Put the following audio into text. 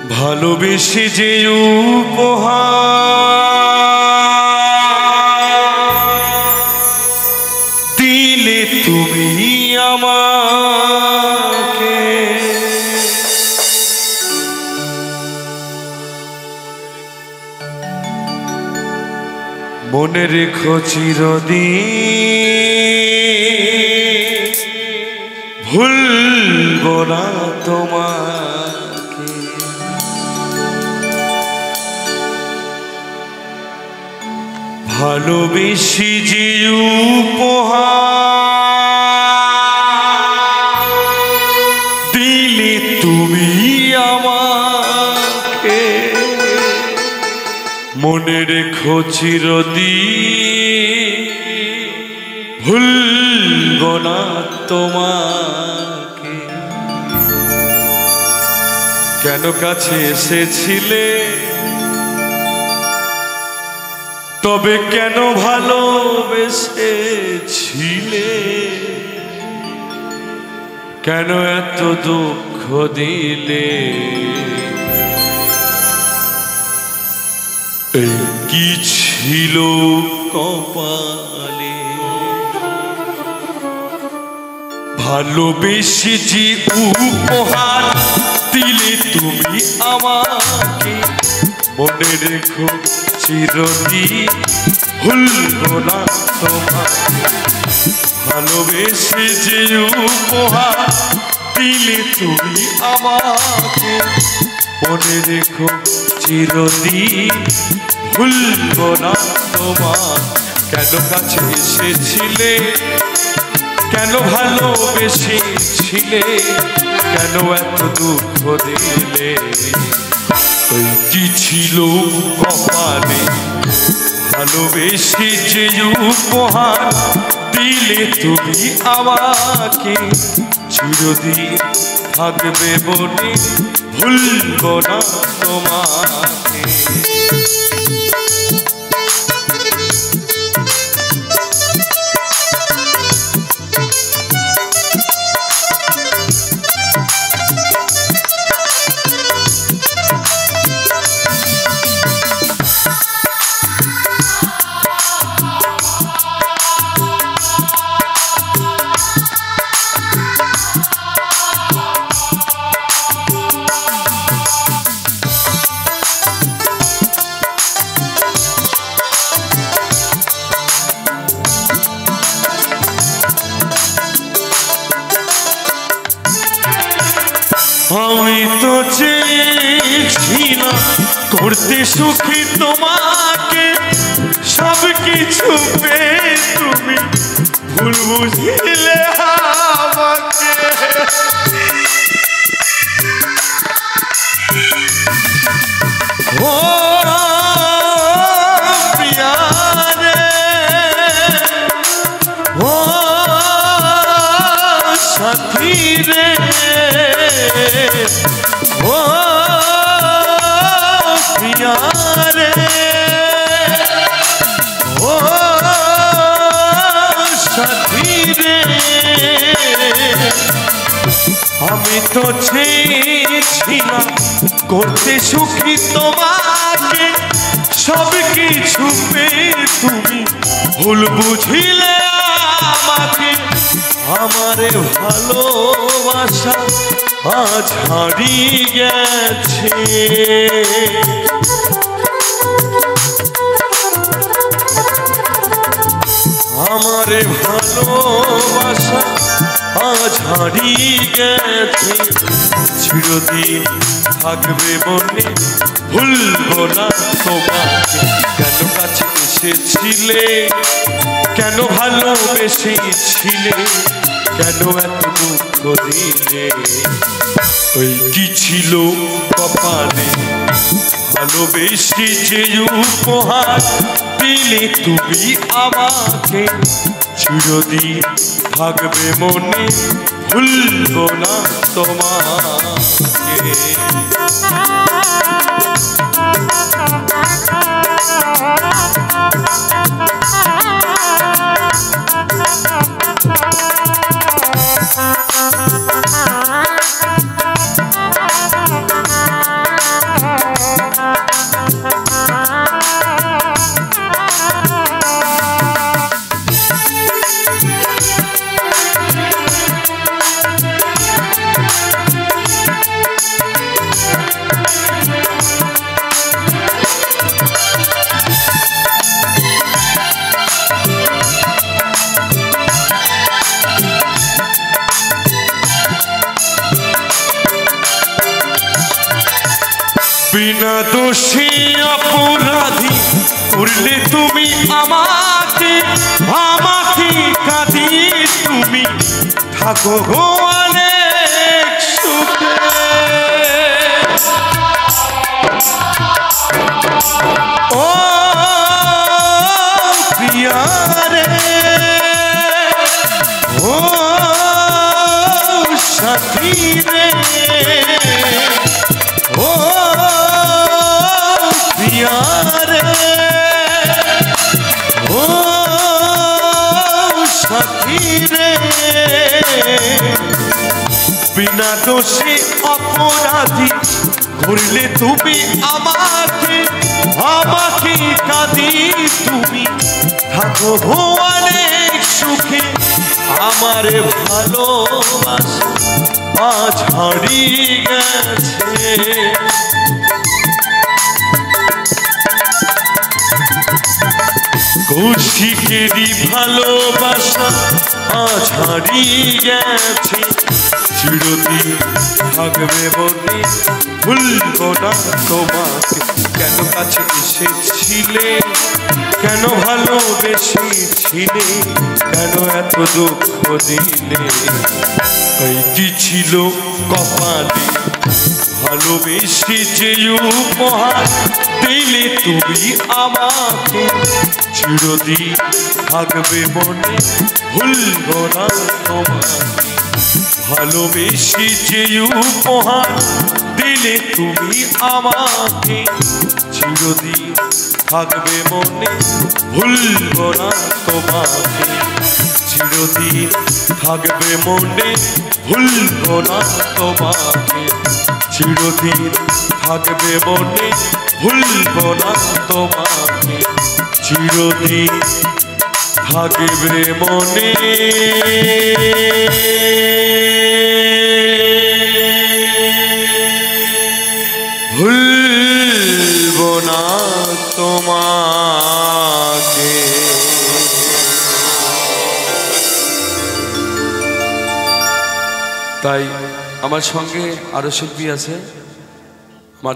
ভালোবেসে যে উপহার দিলে তুমি আমাকে, মনে রেখো চিরদিন, ভুলবো না তোমাকে। ভালোবেসে যে উপহার দিলে তুমি আমাকে, মনে রেখো চিরদিন, ভুলবো না তোমাকে। কেন কাছে এসেছিলে, তবে কেন ভালোবেসেছিলে, কেন এত দুঃখ দিলে, এই কি ছিল কপালে। ভালোবেসে যে উপহার দিলে তুমি আমাকে, মনে রেখো চিরদিন, ভুলবো না তোমাকে। ভালোবেসে যে উপহার দিলে তুমি আমাকে, মনে রেখো চিরদিন, ভুলবো না তোমাকে। কেন কাছে এসেছিলে, কেন ভালোবেসেছিলে, কেন এত দুঃখ দিলে, ওই কি ছিল কপালে। ভালোবেসে যে উপহার দিলে তুমি আমাকে, চিরদিন থাকবে মনে, ভুলবো না তোমাকে। আমি তো চেয়েছিলাম করতে সুখী তোমাকে, সব কিছু পেয়ে তুমি ভুল বুঝিলে আমাকে। ও প্রিয়া রে, ও সাথী রে, ও প্রিয়া রে, ও সাথী রে, আমি তো চেয়েছিলাম করতে সুখী তোমাকে, সব কিছু পেয়ে তুমি ভুল বুঝিলে আমাকে। আমারে ভালোবাসা আজ হারিয়ে গেছে, আমারে ভালোবাসা আজ হারিয়ে গেছে, চিরদিন থাকবে মনে, ভুলবো না তোমাকে। কেন কাছে এসেছিলে, কেন ভালোবেসেছিলে, কেন এত দুঃখ দিলে, ওই কি ছিল কপালে। ভালোবেসে যে উপহার দিলে তুমি আমাকে, চিরদিন থাকবে মনে, ভুলবো না তোমাকে। বিনা দোষে অপরাধী করলে তুমি আমাকে আমাকে কাঁদিয়ে তুমি থাকো গো অনেক সুখে ও প্রিয়া রে ও সাথী রে ও প্রিয়া রে ও সাথী রে বিনা দোষে অপরাধী করলে তুমি আমাকে আমাকে কাঁদি তুমি থাকো অনেক সুখে আমার ভালোবাসা আজ হারিয়ে গেছে কৌশিকেরই ভালোবাসা আজ হারিয়ে গেছে চিরদিন থাকবে মনে ভুলবো না তোমাকে কেন কাছে এসেছিলে কেন ভালোবেসেছিলে কেন এত দুঃখ দিলে এই কি ছিল কপালে ভালোবেসে যে উপহার দিলে তুমি আমাকে চিরদিন থাকবে মনে ভুলবো না তোমাকে ভালোবেসে যে উপহার দিলে তুমি আমাকে চিরদিন থাকবে মনে ভুলবো না তোমাকে চিরদিন থাকবে মনে ভুলবো না তোমাকে চিরদিন থাকবে মনে ভুলবো না তোমাকে চিরদিন থাকবে মনে ভুলবো না তোমাকে তাই আমার সঙ্গে আরো শিল্পী আছে আমার